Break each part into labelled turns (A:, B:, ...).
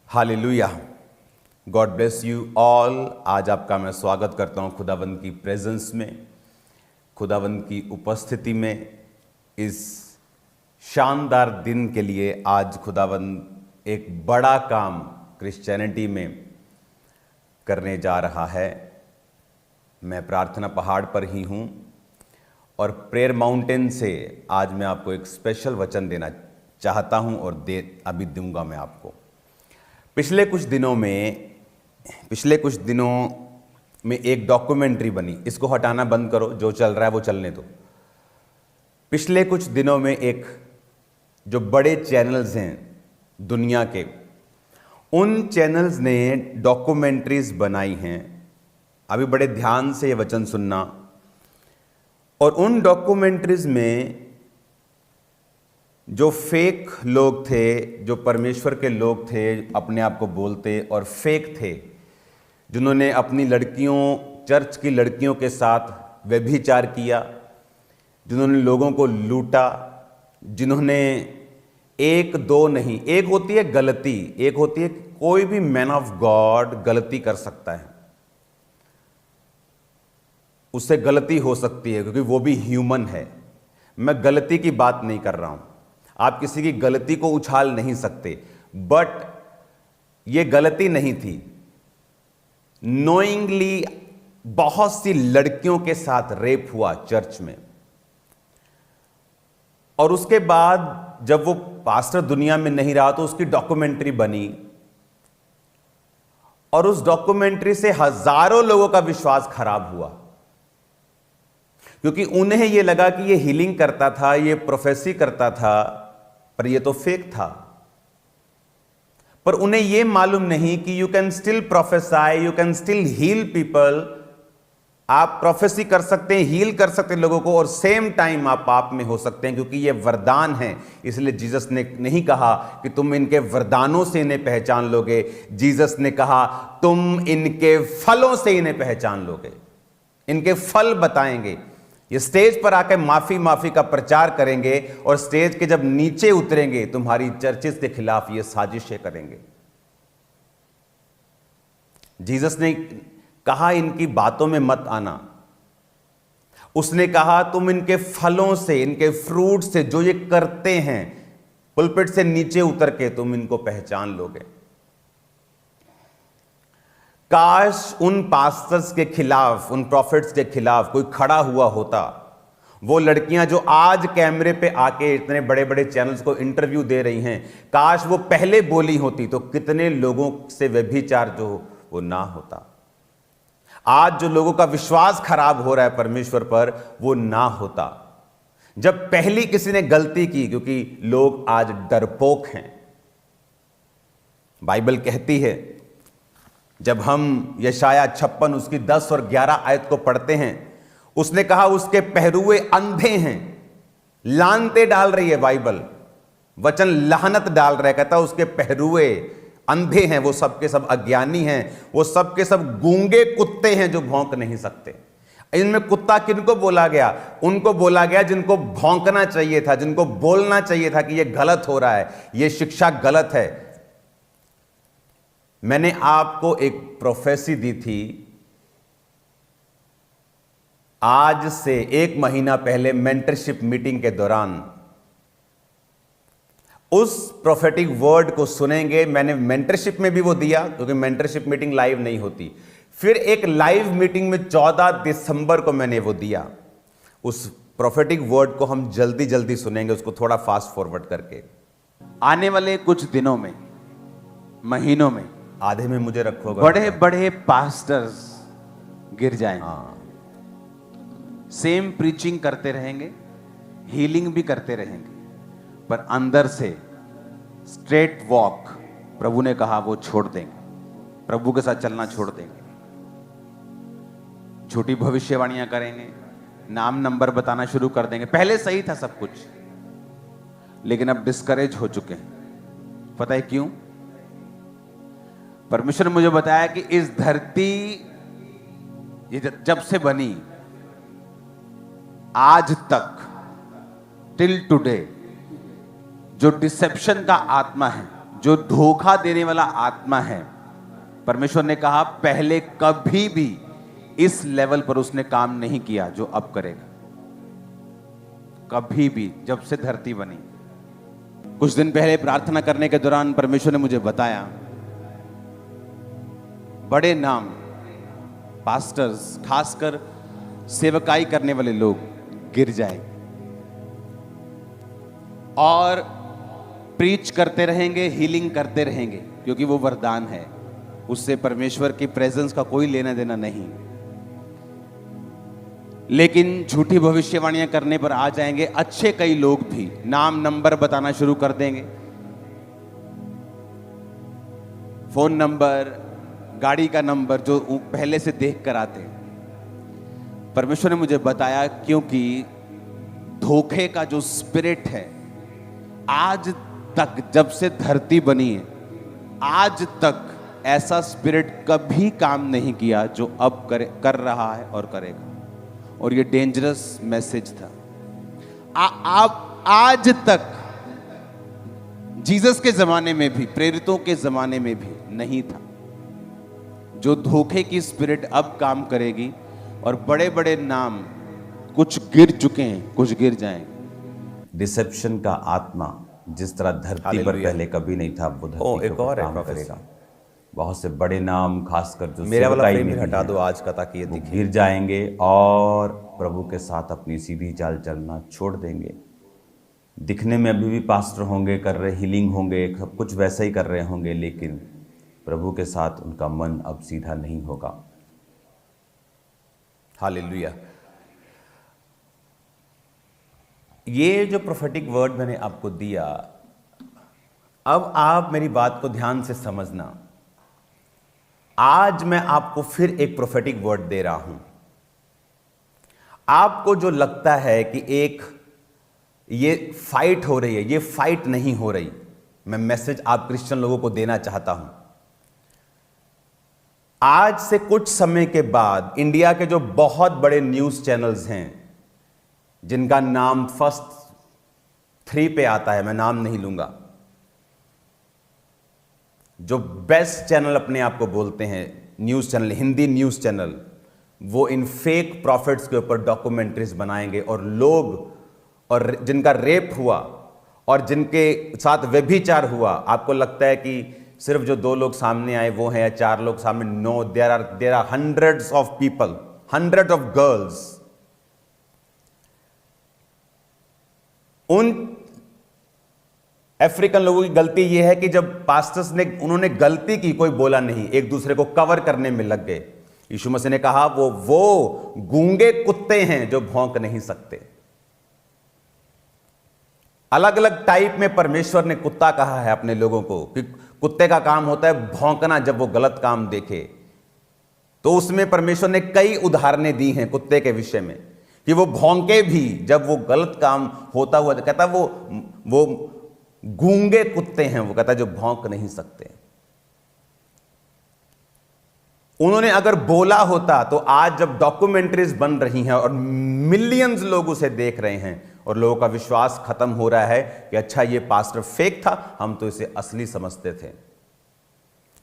A: Hallelujah. God bless you all. आज आपका मैं स्वागत करता हूँ खुदावंद की प्रेजेंस में, खुदावंद की उपस्थिति में। इस शानदार दिन के लिए आज खुदावंद एक बड़ा काम क्रिश्चियनिटी में करने जा रहा है। मैं प्रार्थना पहाड़ पर ही हूँ और प्रेयर माउंटेन से आज मैं आपको एक स्पेशल वचन देना चाहता हूँ और अभी दूंगा मैं आपको। पिछले कुछ दिनों में एक डॉक्यूमेंट्री बनी। इसको हटाना बंद करो, जो चल रहा है वो चलने दो। पिछले कुछ दिनों में एक जो बड़े चैनल्स हैं दुनिया के, उन चैनल्स ने डॉक्यूमेंट्रीज बनाई हैं। अभी बड़े ध्यान से ये वचन सुनना। और उन डॉक्यूमेंट्रीज में जो फेक लोग थे, जो परमेश्वर के लोग थे, अपने आप को बोलते और फेक थे, जिन्होंने अपनी लड़कियों, चर्च की लड़कियों के साथ व्यभिचार किया, जिन्होंने लोगों को लूटा, जिन्होंने एक दो नहीं, एक होती है गलती, एक होती है कोई भी मैन ऑफ गॉड गलती कर सकता है, उससे गलती हो सकती है क्योंकि वो भी ह्यूमन है। मैं गलती की बात नहीं कर रहा हूं, आप किसी की गलती को उछाल नहीं सकते, बट ये गलती नहीं थी। नोइंगली बहुत सी लड़कियों के साथ रेप हुआ चर्च में, और उसके बाद जब वो पास्टर दुनिया में नहीं रहा तो उसकी डॉक्यूमेंट्री बनी, और उस डॉक्यूमेंट्री से हजारों लोगों का विश्वास खराब हुआ, क्योंकि उन्हें यह लगा कि ये हीलिंग करता था, ये प्रोफेसी करता था, पर ये तो फेक था। पर उन्हें यह मालूम नहीं कि you can still prophesy, you can still heal people. आप प्रोफेसी कर सकते हैं, हील कर सकते हैं लोगों को, और सेम टाइम आप पाप में हो सकते हैं, क्योंकि ये वरदान है। इसलिए जीसस ने नहीं कहा कि तुम इनके वरदानों से इन्हें पहचान लोगे, जीसस ने कहा तुम इनके फलों से इन्हें पहचान लोगे, इनके फल बताएंगे। ये स्टेज पर आकर माफी का प्रचार करेंगे, और स्टेज के जब नीचे उतरेंगे तुम्हारी चर्चेस के खिलाफ ये साजिशें करेंगे। जीसस ने कहा इनकी बातों में मत आना। उसने कहा तुम इनके फलों से, इनके फ्रूट से, जो ये करते हैं, पुलपिट से नीचे उतर के तुम इनको पहचान लोगे। काश उन पास्टर्स के खिलाफ, उन प्रॉफिट्स के खिलाफ कोई खड़ा हुआ होता। वो लड़कियां जो आज कैमरे पे आके इतने बड़े बड़े चैनल्स को इंटरव्यू दे रही हैं, काश वो पहले बोली होती तो कितने लोगों से व्यभिचार जो वो ना होता। आज जो लोगों का विश्वास खराब हो रहा है परमेश्वर पर, वो ना होता जब पहली किसी ने गलती की, क्योंकि लोग आज डरपोक हैं। बाइबल कहती है, जब हम यशाया 56 उसकी 10 और 11 आयत को पढ़ते हैं, उसने कहा उसके पहरुए अंधे हैं। लानते डाल रही है बाइबल, वचन लानत डाल रहा है। कहता उसके पहरुए अंधे हैं, वो सबके सब अज्ञानी हैं, वो सबके सब गूंगे कुत्ते हैं जो भौंक नहीं सकते। इनमें कुत्ता किनको बोला गया? उनको बोला गया जिनको भौंकना चाहिए था, जिनको बोलना चाहिए था कि यह गलत हो रहा है, यह शिक्षा गलत है। मैंने आपको एक प्रोफेसी दी थी आज से 1 महीना पहले मेंटरशिप मीटिंग के दौरान। उस प्रोफेटिक वर्ड को सुनेंगे। मैंने मेंटरशिप में भी वो दिया, क्योंकि मेंटरशिप मीटिंग लाइव नहीं होती। फिर एक लाइव मीटिंग में 14 दिसंबर को मैंने वो दिया। उस प्रोफेटिक वर्ड को हम जल्दी जल्दी सुनेंगे, उसको थोड़ा फास्ट फॉरवर्ड करके। आने वाले कुछ दिनों में, महीनों में, आधे में मुझे रखोगे, बड़े बड़े पास्टर्स गिर जाएंगे। सेम प्रीचिंग करते रहेंगे, हीलिंग भी करते रहेंगे, पर अंदर से स्ट्रेट वॉक प्रभु ने कहा वो छोड़ देंगे, प्रभु के साथ चलना छोड़ देंगे। छोटी भविष्यवाणियां करेंगे, नाम नंबर बताना शुरू कर देंगे। पहले सही था सब कुछ, लेकिन अब डिस्करेज हो चुके हैं। पता है क्यों? परमेश्वर ने मुझे बताया कि इस धरती ये जब से बनी आज तक, टिल टुडे, जो डिसेप्शन का आत्मा है जो धोखा देने वाला आत्मा है, परमेश्वर ने कहा पहले कभी भी इस लेवल पर उसने काम नहीं किया जो अब करेगा, कभी भी, जब से धरती बनी। कुछ दिन पहले प्रार्थना करने के दौरान परमेश्वर ने मुझे बताया बड़े नाम, पास्टर्स, खासकर सेवकाई करने वाले लोग गिर जाएंगे और प्रीच करते रहेंगे, हीलिंग करते रहेंगे, क्योंकि वो वरदान है, उससे परमेश्वर की प्रेजेंस का कोई लेना देना नहीं। लेकिन झूठी भविष्यवाणियां करने पर आ जाएंगे अच्छे कई लोग भी, नाम नंबर बताना शुरू कर देंगे, फोन नंबर, गाड़ी का नंबर जो पहले से देख कर आते हैं। परमेश्वर ने मुझे बताया क्योंकि धोखे का जो स्पिरिट है, आज तक जब से धरती बनी है आज तक ऐसा स्पिरिट कभी काम नहीं किया जो अब कर रहा है और करेगा। और ये डेंजरस मैसेज था। आप आज तक जीसस के जमाने में भी, प्रेरितों के जमाने में भी नहीं था। जो धोखे की स्पिरिट अब काम करेगी और बड़े बड़े नाम कुछ गिर चुके हैं, कुछ गिर जाएंगे। डिसेप्शन का आत्मा जिस तरह धरती पर पहले कभी नहीं था, वो धरती
B: एक और
A: काम करेगा। बहुत से बड़े नाम, खासकर जो
B: मेरा वाला फ्रेम भी हटा दो आज का, ताकि ये दिखे,
A: गिर जाएंगे और प्रभु के साथ अपनी सीधी चाल चलना छोड़ देंगे। दिखने में अभी भी पास्टर होंगे, कर रहे हीलिंग होंगे, सब कुछ वैसा ही कर रहे होंगे, लेकिन प्रभु के साथ उनका मन अब सीधा नहीं होगा।
B: हालेलुया। ये जो प्रोफेटिक वर्ड मैंने आपको दिया, अब आप मेरी बात को ध्यान से समझना। आज मैं आपको फिर एक प्रोफेटिक वर्ड दे रहा हूं। आपको जो लगता है कि एक ये फाइट हो रही है, ये फाइट नहीं हो रही। मैं मैसेज आप क्रिश्चियन लोगों को देना चाहता हूं। आज से कुछ समय के बाद इंडिया के जो बहुत बड़े न्यूज चैनल्स हैं, जिनका नाम फर्स्ट 3 पे आता है, मैं नाम नहीं लूंगा, जो बेस्ट चैनल अपने आप को बोलते हैं, news channel, Hindi news channel, वो इन फेक प्रॉफिट्स के ऊपर डॉक्यूमेंट्रीज बनाएंगे और लोग, और जिनका रेप हुआ और जिनके साथ व्यभिचार हुआ, आपको लगता है कि सिर्फ जो 2 लोग सामने आए वो हैं या 4 लोग सामने? No, there are hundreds of people, hundred of girls. उन अफ्रीकन लोगों की गलती यह है कि जब पास्टर्स ने, उन्होंने गलती की, कोई बोला नहीं, एक दूसरे को कवर करने में लग गए। यीशु मसीह ने कहा वो गूंगे कुत्ते हैं जो भौंक नहीं सकते। अलग अलग टाइप में परमेश्वर ने कुत्ता कहा है अपने लोगों को, कि कुत्ते का काम होता है भौंकना जब वो गलत काम देखे। तो उसमें परमेश्वर ने कई उदाहरणें दी हैं कुत्ते के विषय में, कि वो भौंके भी जब वो गलत काम होता हुआ, कहता वो गूंगे कुत्ते हैं, वो कहता जो भौंक नहीं सकते। उन्होंने अगर बोला होता तो आज जब डॉक्यूमेंट्रीज बन रही हैं और मिलियंस लोग उसे देख रहे हैं और लोगों का विश्वास खत्म हो रहा है कि अच्छा ये पास्टर फेक था, हम तो इसे असली समझते थे,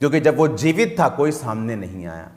B: क्योंकि जब वो जीवित था कोई सामने नहीं आया।